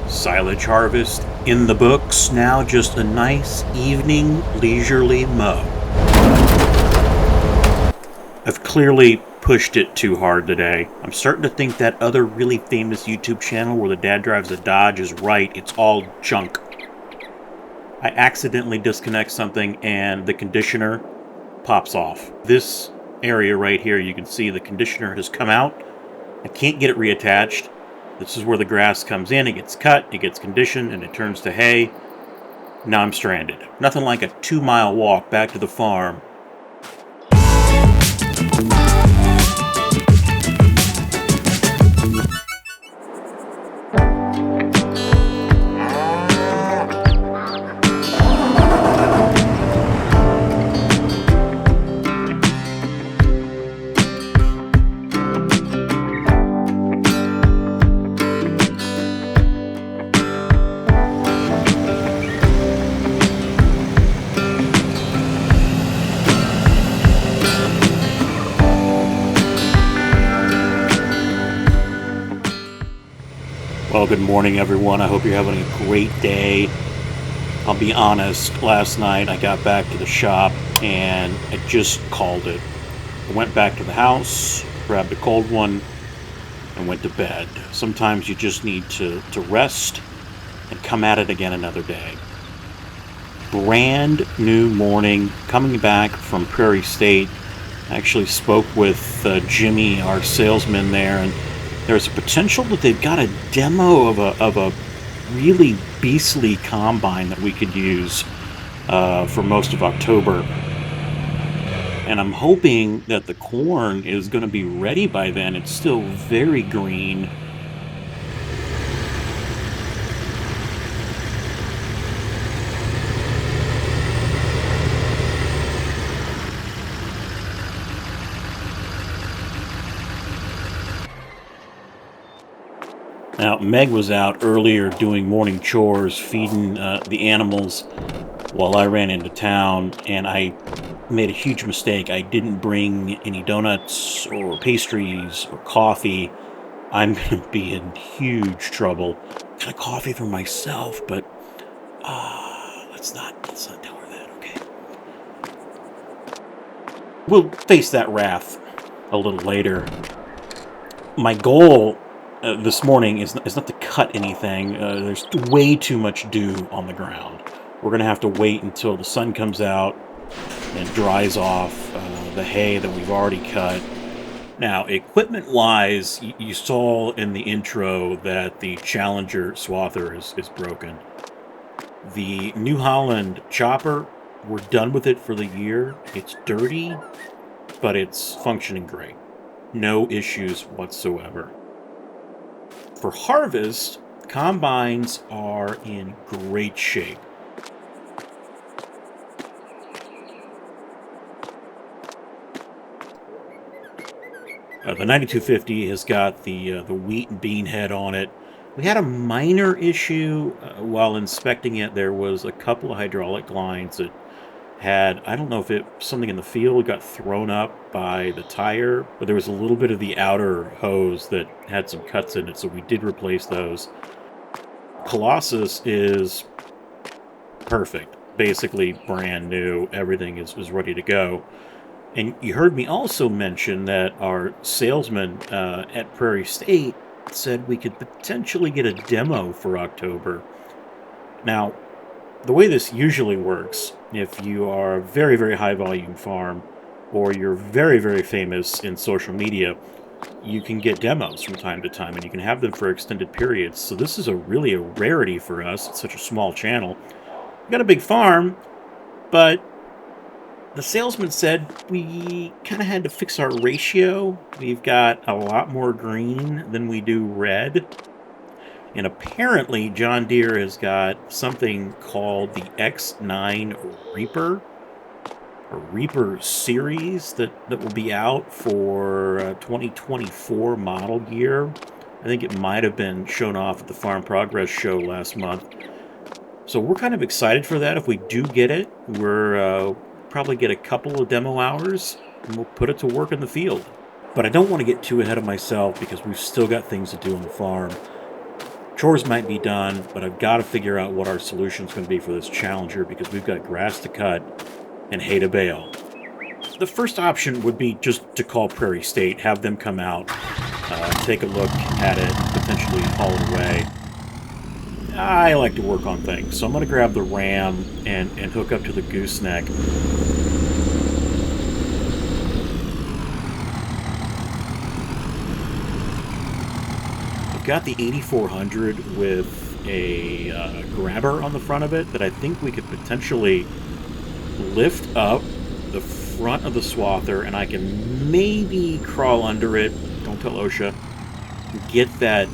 Silage harvest in the books, now just a nice evening leisurely mow. I've clearly pushed it too hard today. I'm starting to think that other really famous YouTube channel where the dad drives a Dodge is right. It's all junk. I accidentally disconnect something and the conditioner pops off. This area right here, you can see the conditioner has come out. I can't get it reattached. This is where the grass comes in, it gets cut, it gets conditioned, and it turns to hay. Now I'm stranded. Nothing like a 2-mile walk back to the farm. Well, good morning, everyone. I hope you're having a great day. I'll be honest, last night I got back to the shop and I just called it. I went back to the house, grabbed a cold one, and went to bed. Sometimes you just need to rest and come at it again another day. Brand new morning, coming back from Prairie State. I actually spoke with Jimmy, our salesman there, and there's a potential that they've got a demo of a really beastly combine that we could use for most of October. And I'm hoping that the corn is going to be ready by then. It's still very green. Now, Meg was out earlier doing morning chores, feeding the animals while I ran into town, and I made a huge mistake. I didn't bring any donuts or pastries or coffee. I'm going to be in huge trouble. Got a coffee for myself, but let's not tell her that, okay? We'll face that wrath a little later. My goal this morning is not to cut anything. There's way too much dew on the ground. We're going to have to wait until the sun comes out and dries off the hay that we've already cut. Now, equipment-wise, you saw in the intro that the Challenger Swather is broken. The New Holland chopper, we're done with it for the year. It's dirty, but it's functioning great. No issues whatsoever. For harvest, combines are in great shape. The 9250 has got the wheat and bean head on it. We had a minor issue while inspecting it. There was a couple of hydraulic lines that had, I don't know if something in the field got thrown up by the tire, but there was a little bit of the outer hose that had some cuts in it, so we did replace those. Colossus is perfect, basically brand new. Everything is ready to go. And you heard me also mention that our salesman at Prairie State said we could potentially get a demo for October. Now, the way this usually works, if you are a very, very high volume farm or you're very, very famous in social media, you can get demos from time to time and you can have them for extended periods. So this is really a rarity for us. It's such a small channel. We've got a big farm, but the salesman said we kind of had to fix our ratio. We've got a lot more green than we do red. And apparently John Deere has got something called the X9 Reaper, a Reaper series that will be out for 2024 model year. I think it might have been shown off at the Farm Progress show last month. So we're kind of excited for that. If we do get it, we're probably get a couple of demo hours and we'll put it to work in the field. But I don't want to get too ahead of myself because we've still got things to do on the farm. chores might be done, but I've got to figure out what our solution is going to be for this Challenger because we've got grass to cut and hay to bale. The first option would be just to call Prairie State, have them come out, take a look at it, potentially haul it away. I like to work on things, so I'm going to grab the ram and hook up to the gooseneck. I've got the 8400 with a grabber on the front of it that I think we could potentially lift up the front of the swather, and I can maybe crawl under it, don't tell OSHA, get that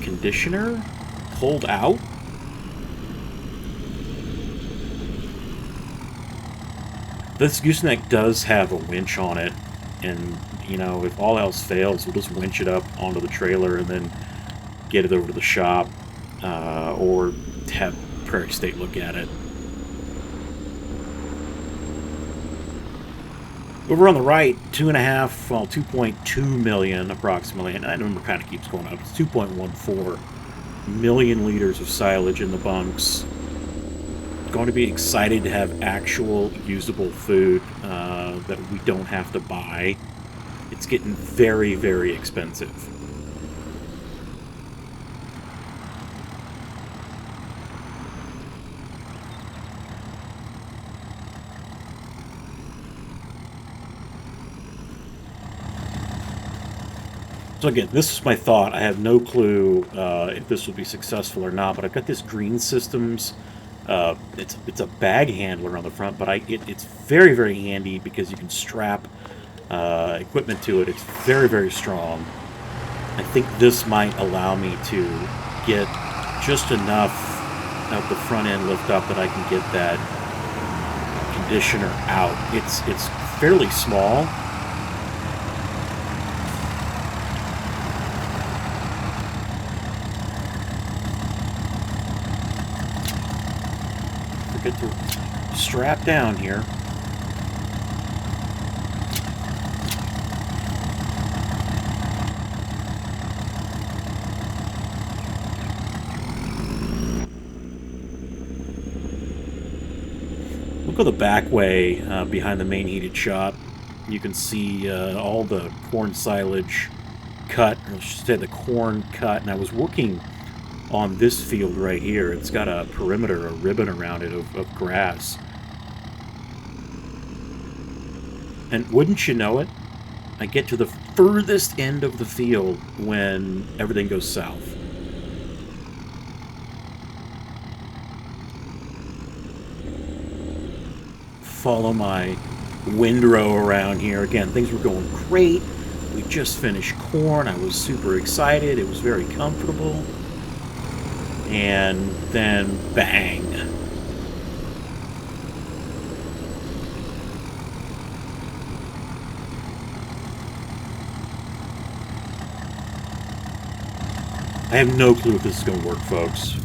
conditioner pulled out. This gooseneck does have a winch on it, and, you know, if all else fails, we'll just winch it up onto the trailer and then get it over to the shop, or have Prairie State look at it. Over on the right, 2.2 million approximately, and that number kind of keeps going up. It's 2.14 million liters of silage in the bunks. Going to be excited to have actual usable food that we don't have to buy. It's getting very, very expensive. So again, this is my thought. I have no clue if this will be successful or not, but I've got this Green Systems. It's a bag handler on the front, but it's very, very handy because you can strap equipment to it. It's very, very strong. I think this might allow me to get just enough of the front end lift up that I can get that conditioner out. It's fairly small. Forget to strap down here. Look at the back way behind the main heated shop. You can see all the corn silage cut, or I should say the corn cut, and I was working on this field right here. It's got a perimeter, a ribbon around it of grass. And wouldn't you know it, I get to the furthest end of the field when everything goes south. Follow my windrow around here. Again, things were going great. We just finished corn. I was super excited. It was very comfortable. And then, bang. I have no clue if this is going to work, folks.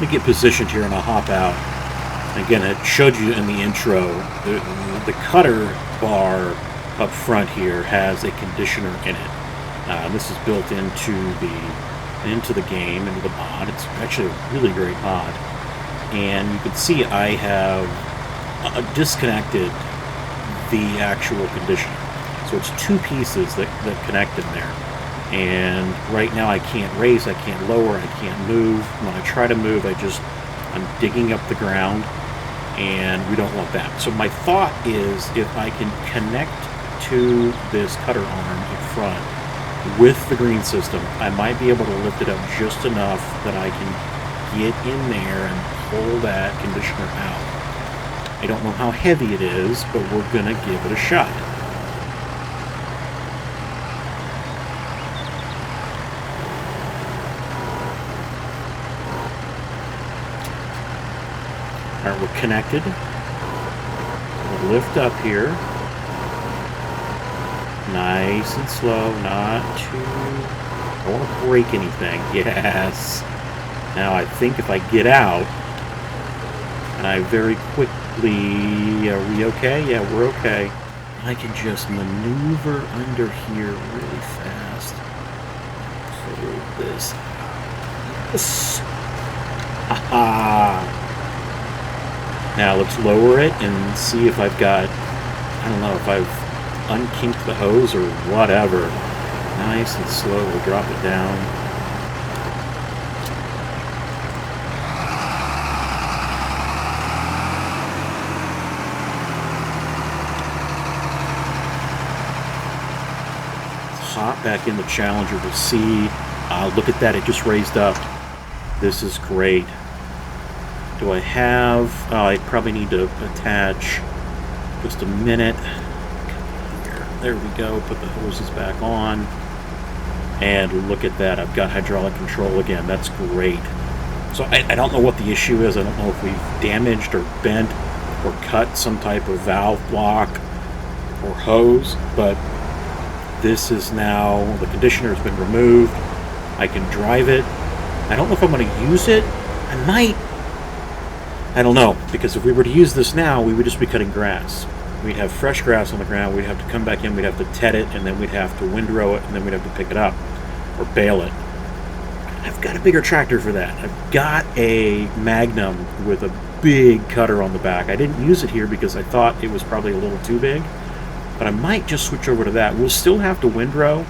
Let me get positioned here and I'll hop out. Again, it showed you in the intro, the cutter bar up front here has a conditioner in it. This is built into the game, into the mod. It's actually a really great mod. And you can see I have disconnected the actual conditioner. So it's two pieces that connect in there. And right now I can't raise, I can't lower, I can't move. When I try to move, I'm digging up the ground, and we don't want that. So my thought is if I can connect to this cutter arm up front with the green system, I might be able to lift it up just enough that I can get in there and pull that conditioner out. I don't know how heavy it is, but we're gonna give it a shot. Alright, we're connected. We'll lift up here. Nice and slow, not too... I don't want to break anything. Yes. Now I think if I get out, and I very quickly... Are we okay? Yeah, we're okay. I can just maneuver under here really fast. Pull this. Yes. Aha! Now let's lower it and see if I've got... I don't know if I've unkinked the hose or whatever. Nice and slow, we'll drop it down. Let's hop back in the Challenger. We'll see. Look at that, it just raised up. This is great. Do I have... I probably need to attach just a minute. There we go, put the hoses back on. And look at that, I've got hydraulic control again. That's great. So I don't know what the issue is. I don't know if we've damaged or bent or cut some type of valve block or hose, but this is now, the conditioner has been removed. I can drive it. I don't know if I'm going to use it. I might. I don't know, because if we were to use this now, we would just be cutting grass. We'd have fresh grass on the ground, we'd have to come back in, we'd have to ted it, and then we'd have to windrow it, and then we'd have to pick it up, or bale it. I've got a bigger tractor for that. I've got a Magnum with a big cutter on the back. I didn't use it here because I thought it was probably a little too big, but I might just switch over to that. We'll still have to windrow,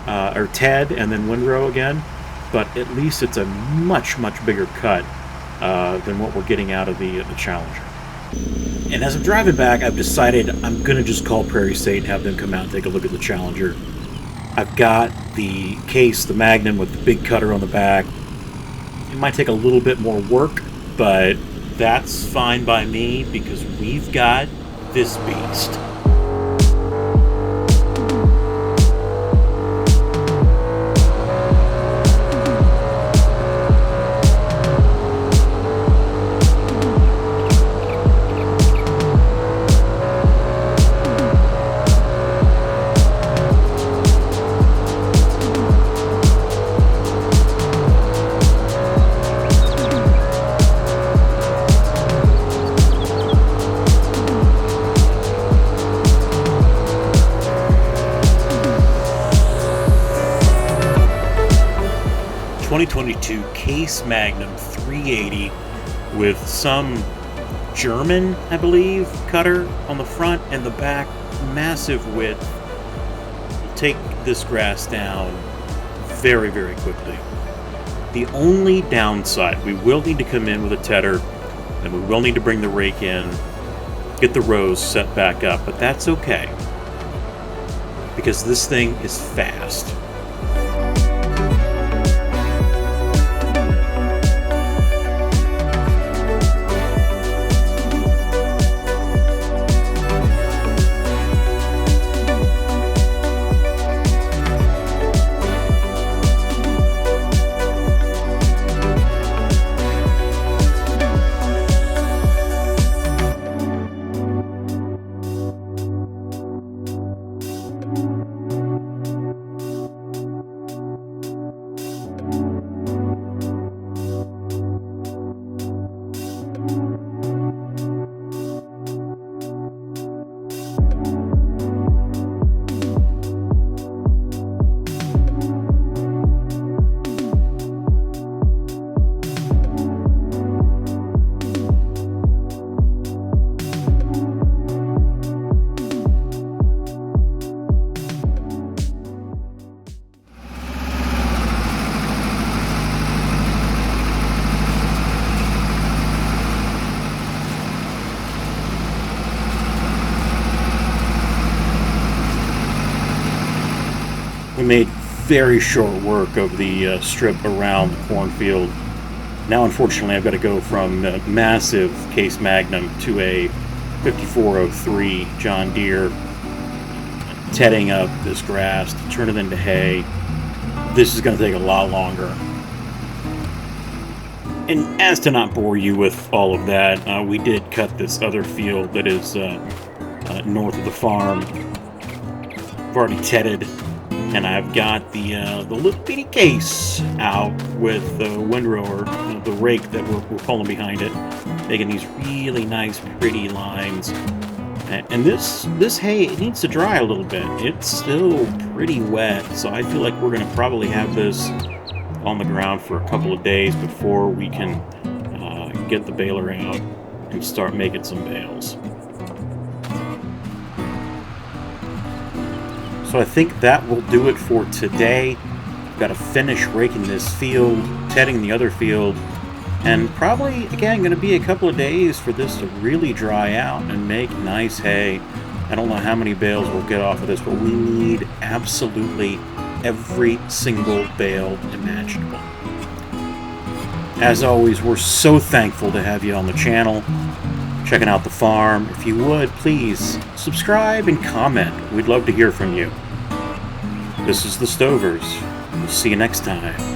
or ted, and then windrow again, but at least it's a much, much bigger cut than what we're getting out of the Challenger. And as I'm driving back, I've decided I'm going to just call Prairie State and have them come out and take a look at the Challenger. I've got the case, the Magnum with the big cutter on the back. It might take a little bit more work, but that's fine by me because we've got this beast. Case Magnum 380 with some German, I believe, cutter on the front and the back, massive width. We'll take this grass down very, very quickly. The only downside, we will need to come in with a tedder, and we will need to bring the rake in, get the rows set back up, but that's okay because this thing is fast. We made very short work of the strip around the cornfield. Now, unfortunately, I've got to go from a massive Case Magnum to a 5403 John Deere, tedding up this grass to turn it into hay. This is going to take a lot longer. And as to not bore you with all of that, we did cut this other field that is north of the farm. I've already tedded, and I've got the little bitty case out with the windrower, the rake that we're pulling behind it, making these really nice, pretty lines. And this hay, it needs to dry a little bit. It's still pretty wet, so I feel like we're going to probably have this on the ground for a couple of days before we can get the baler out and start making some bales. So I think that will do it for today. I've got to finish raking this field, tedding the other field, and probably, again, going to be a couple of days for this to really dry out and make nice hay. I don't know how many bales we'll get off of this, but we need absolutely every single bale imaginable. As always, we're so thankful to have you on the channel, checking out the farm. If you would, please subscribe and comment. We'd love to hear from you. This is the Stovers. We'll see you next time.